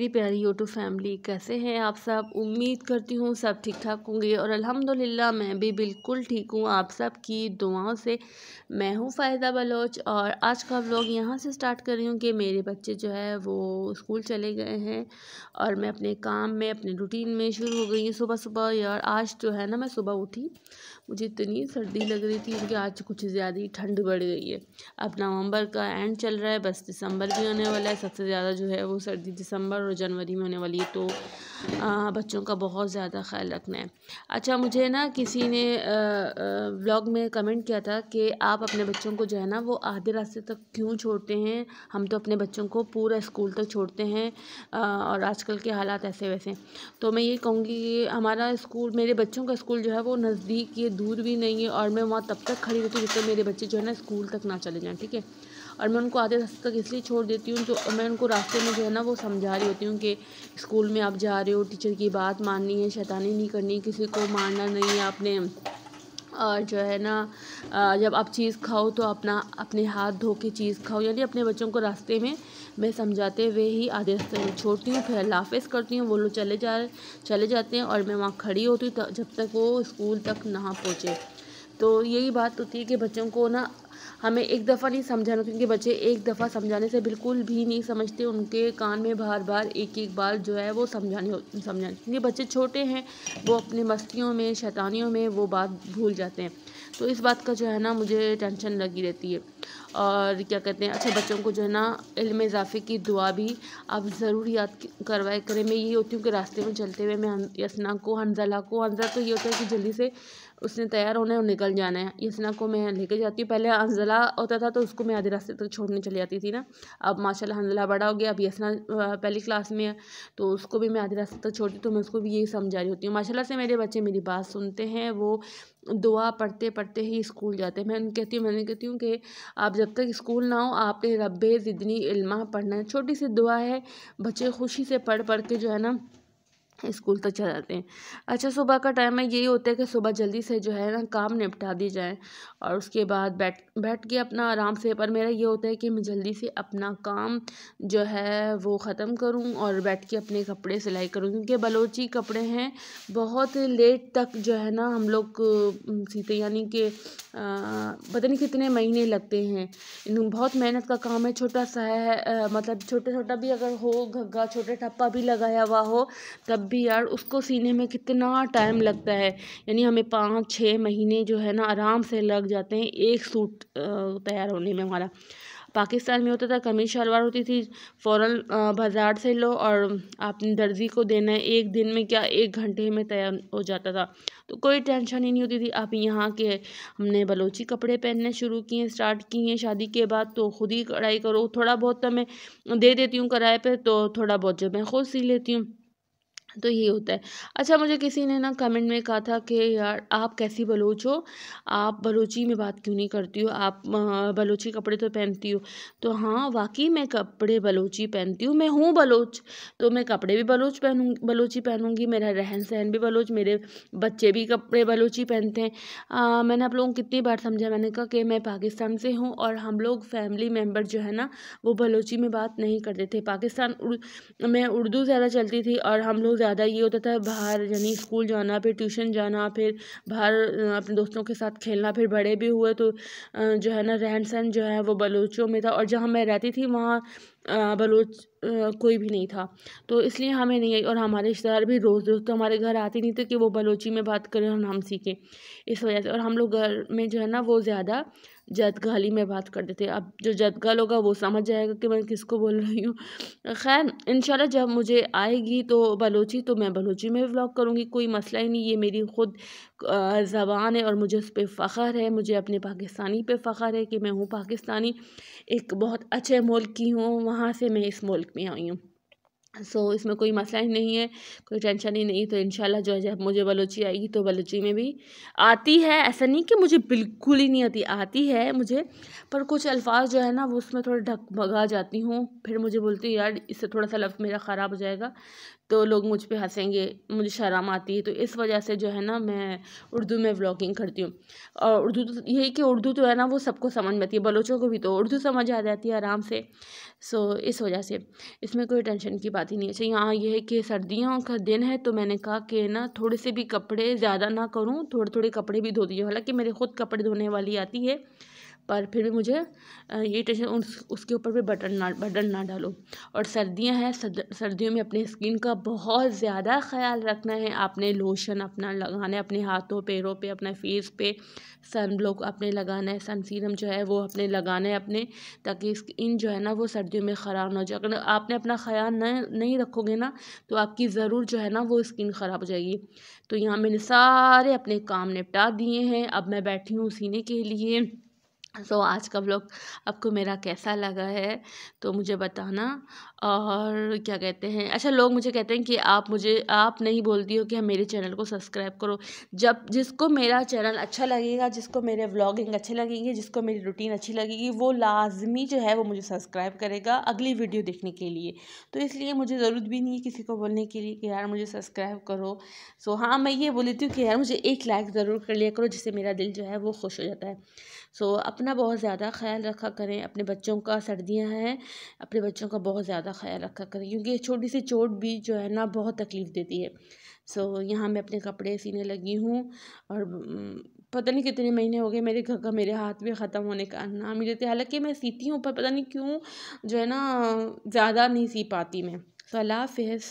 मेरी प्यारी YouTube family, कैसे हैं आप सब। उम्मीद करती हूँ सब ठीक ठाक होंगे और अल्हम्दुलिल्लाह मैं भी बिल्कुल ठीक हूँ आप सब की दुआओं से। मैं हूँ फ़ायदा बलोच और आज का व्लॉग यहाँ से स्टार्ट कर रही हूँ कि मेरे बच्चे जो है वो स्कूल चले गए हैं और मैं अपने काम में अपने रूटीन में शुरू हो गई हूँ। सुबह सुबह यार आज जो है ना, मैं सुबह उठी, मुझे इतनी सर्दी लग रही थी क्योंकि आज कुछ ज़्यादा ही ठंड बढ़ गई है। अब नवंबर का एंड चल रहा है, बस दिसंबर भी होने वाला है। सबसे ज़्यादा जो है वो सर्दी दिसंबर और जनवरी में होने वाली है, तो बच्चों का बहुत ज़्यादा ख्याल रखना है। अच्छा, मुझे ना किसी ने व्लॉग में कमेंट किया था कि आप अपने बच्चों को जो है ना वो आधे रास्ते तक क्यों छोड़ते हैं। हम तो अपने बच्चों को पूरा स्कूल तक छोड़ते हैं और आजकल के हालात ऐसे वैसे। तो मैं ये कहूँगी कि हमारा स्कूल, मेरे बच्चों का स्कूल जो है वो नज़दीक, ये दूर भी नहीं है और मैं वहाँ तब तक खड़ी रहती हूँ जब तक मेरे बच्चे जो है ना स्कूल तक ना चले जाएँ, ठीक है। और मैं उनको आधे रास्ते तक इसलिए छोड़ देती हूँ, तो मैं उनको रास्ते में जो है ना वो समझा रही होती हूँ कि स्कूल में आप जा रहे हो, टीचर की बात माननी है, शैतानी नहीं करनी, किसी को मारना नहीं है आपने। और जो है ना जब आप चीज़ खाओ तो अपने हाथ धो के चीज़ खाओ। यानी अपने बच्चों को रास्ते में मैं समझाते हुए ही आधे रास्ते में छोड़ती हूँ, फिर अल्लाह हाफ़िज़ करती हूँ। वो लोग चले जाते हैं और मैं वहाँ खड़ी होती हूँ जब तक वो स्कूल तक ना पहुँचे। तो यही बात होती है कि बच्चों को ना हमें एक दफ़ा नहीं समझाना, क्योंकि बच्चे एक दफ़ा समझाने से बिल्कुल भी नहीं समझते। उनके कान में बार बार एक एक बार जो है वो समझानी, क्योंकि बच्चे छोटे हैं, वो अपनी मस्तियों में शैतानियों में वो बात भूल जाते हैं। तो इस बात का जो है ना मुझे टेंशन लगी रहती है। और क्या कहते हैं, अच्छा बच्चों को जो है ना इल्म इज़ाफ़े की दुआ भी आप ज़रूर याद करवाया करें। मैं यही होती हूँ कि रास्ते में चलते हुए मैं यसना को, हंज़ला तो ये होता है कि जल्दी से उसने तैयार होना है और निकल जाना है। यसना को मैं लेके जाती हूँ, पहले हंज़ला होता था तो उसको मैं आधे रास्ते तक छोड़ने चली जाती थी ना। अब माशाल्लाह हंज़ला बड़ा हो गया, अब यसना पहली क्लास में है तो उसको भी मैं आधे रास्ते तक छोड़ती हूँ। तो मैं उसको भी यही समझा रही होती हूँ। माशाल्लाह से मेरे बच्चे मेरी बात सुनते हैं, वो दुआ पढ़ते पढ़ते ही स्कूल जाते हैं। मैंने कहती हूँ कि आप जब तक स्कूल ना हो आपने रब्बे ज़िदनी इल्मा पढ़ना है। छोटी सी दुआ है, बच्चे खुशी से पढ़ पढ़ के जो है ना स्कूल तक चले जाते हैं। अच्छा, सुबह का टाइम में यही होता है कि सुबह जल्दी से जो है ना काम निपटा दी जाए और उसके बाद बैठ के अपना आराम से, पर मेरा ये होता है कि मैं जल्दी से अपना काम जो है वो ख़त्म करूं और बैठ के अपने कपड़े सिलाई करूं, क्योंकि बलोची कपड़े हैं, बहुत लेट तक जो है ना हम लोग सीते, यानी कि पता नहीं कितने महीने लगते हैं। बहुत मेहनत का काम है। छोटा सा है, मतलब छोटा छोटा भी अगर हो घग्गा, छोटा ठप्पा भी लगाया हुआ हो तब भी यार उसको सीने में कितना टाइम लगता है। यानी हमें 5-6 महीने जो है ना आराम से लग जाते हैं एक सूट तैयार होने में हमारा। पाकिस्तान में होता था कमीज शलवार होती थी, फ़ौरन बाज़ार से लो और आपने दर्जी को देना है, एक दिन में क्या 1 घंटे में तैयार हो जाता था। तो कोई टेंशन ही नहीं होती थी। अब यहाँ के हमने बलोची कपड़े पहनने स्टार्ट किए हैं शादी के बाद, तो खुद ही कढ़ाई करो। थोड़ा बहुत तो मैं दे देती हूँ किराए पे, तो थोड़ा बहुत जो मैं खुद सी लेती हूँ। तो ये होता है। अच्छा, मुझे किसी ने ना कमेंट में कहा था कि यार आप कैसी बलोच हो, आप बलोची में बात क्यों नहीं करती हो, आप बलोची कपड़े तो पहनती हो। तो हाँ, वाकई मैं कपड़े बलोची पहनती हूँ, मैं हूँ बलोच, तो मैं कपड़े भी बलोची पहनूंगी, मेरा रहन सहन भी बलोच, मेरे बच्चे भी कपड़े बलोची पहनते हैं। मैंने आप लोगों को कितनी बार समझा, मैंने कहा कि मैं पाकिस्तान से हूँ और हम लोग फैमिली मेम्बर जो है ना वो बलोची में बात नहीं करते थे। पाकिस्तान में उर्दू ज़्यादा चलती थी और हम लोग ज़्यादा ये होता था बाहर, यानी स्कूल जाना, फिर ट्यूशन जाना, फिर बाहर अपने दोस्तों के साथ खेलना। फिर बड़े भी हुए तो जो है ना रहन सहन जो है वो बलूचियों में था, और जहाँ मैं रहती थी वहाँ बलूच कोई भी नहीं था, तो इसलिए हमें नहीं आई। और हमारे रिश्तेदार भी रोज़ रोज़ तो हमारे घर आते नहीं थे कि वो बलोची में बात करें और हम सीखें, इस वजह से। और हम लोग घर में जो है ना वो ज़्यादा जदगाली में बात करते थे। अब जो जदगाल होगा वो समझ जाएगा कि मैं किसको बोल रही हूँ। खैर इंशाल्लाह जब मुझे आएगी तो बलोची, तो मैं बलोची में व्लॉग करूँगी, कोई मसला ही नहीं। ये मेरी ख़ुद ज़बान है और मुझे उस पर फ़ख्र है, मुझे अपने पाकिस्तानी पे फ़ख्र है कि मैं हूँ पाकिस्तानी, एक बहुत अच्छे मुल्क की हूँ, वहाँ से मैं इस मुल्क में आई हूँ। इसमें कोई मसला ही नहीं है, कोई टेंशन ही नहीं। तो इंशाल्लाह जो है जब मुझे बलोची आएगी तो बलोची में भी आती है, ऐसा नहीं कि मुझे बिल्कुल ही नहीं आती है मुझे, पर कुछ अल्फाज जो है ना वो उसमें थोड़ा डगमगा जाती हूँ। फिर मुझे बोलती है यार इससे थोड़ा सा लफ्ज़ मेरा ख़राब हो जाएगा, तो लोग मुझ पे हंसेंगे, मुझे शर्म आती है। तो इस वजह से जो है ना मैं उर्दू में व्लॉगिंग करती हूँ। और उर्दू तो यही कि उर्दू तो है ना वो सबको समझ में आती है, बलोचों को भी तो उर्दू समझ आ जाती है आराम से। सो इस वजह से इसमें कोई टेंशन की बात ही नहीं है। अच्छा, यहाँ ये है कि सर्दियों का दिन है, तो मैंने कहा कि ना थोड़े से भी कपड़े ज़्यादा ना करूँ, थोड़े थोड़े कपड़े भी धो दीजिए। हालांकि मेरे खुद कपड़े धोने वाली आती है, पर फिर भी मुझे ये टेंशन उसके ऊपर भी बटन ना डालो। और सर्दियां हैं, सर्दियों में अपने स्किन का बहुत ज़्यादा ख्याल रखना है। आपने लोशन अपना लगाना है अपने हाथों पैरों पे, अपने फेस पे सन ब्लॉक अपने लगाना है, सन सीरम जो है वो अपने लगाना है अपने, ताकि स्किन जो है ना वो सर्दियों में ख़राब ना हो जाए। अगर आपने अपना ख्याल नहीं रखोगे ना तो आपकी ज़रूर जो है ना वो स्किन ख़राब हो जाएगी। तो यहाँ मैंने सारे अपने काम निपटा दिए हैं, अब मैं बैठी हूँ सीने के लिए। सो आज का व्लॉग आपको मेरा कैसा लगा है तो मुझे बताना। और क्या कहते हैं, अच्छा लोग मुझे कहते हैं कि आप नहीं बोलती हो कि हम मेरे चैनल को सब्सक्राइब करो। जब जिसको मेरा चैनल अच्छा लगेगा, जिसको मेरे व्लॉगिंग अच्छे लगेंगे, जिसको मेरी रूटीन अच्छी लगेगी, वो लाजमी जो है वो मुझे सब्सक्राइब करेगा अगली वीडियो देखने के लिए। तो इसलिए मुझे ज़रूरत भी नहीं है किसी को बोलने के लिए कि यार मुझे सब्सक्राइब करो। सो हाँ, मैं ये बोलती हूँ कि यार मुझे एक लाइक ज़रूर कर लिया करो, जिससे मेरा दिल जो है वो खुश हो जाता है। सो अपना बहुत ज़्यादा ख्याल रखा करें, अपने बच्चों का, सर्दियां हैं, अपने बच्चों का बहुत ज़्यादा ख्याल रखा करें, क्योंकि ये छोटी सी चोट भी जो है ना बहुत तकलीफ़ देती है। सो यहाँ मैं अपने कपड़े सीने लगी हूँ। और पता नहीं कितने महीने हो गए मेरे घर का, मेरे हाथ भी ख़त्म होने का नाम ही लेते। हालांकि मैं सीती हूँ पर पता नहीं क्यों जो है ना ज़्यादा नहीं सी पाती मैं। सो अल्लाह हाफ़िज़।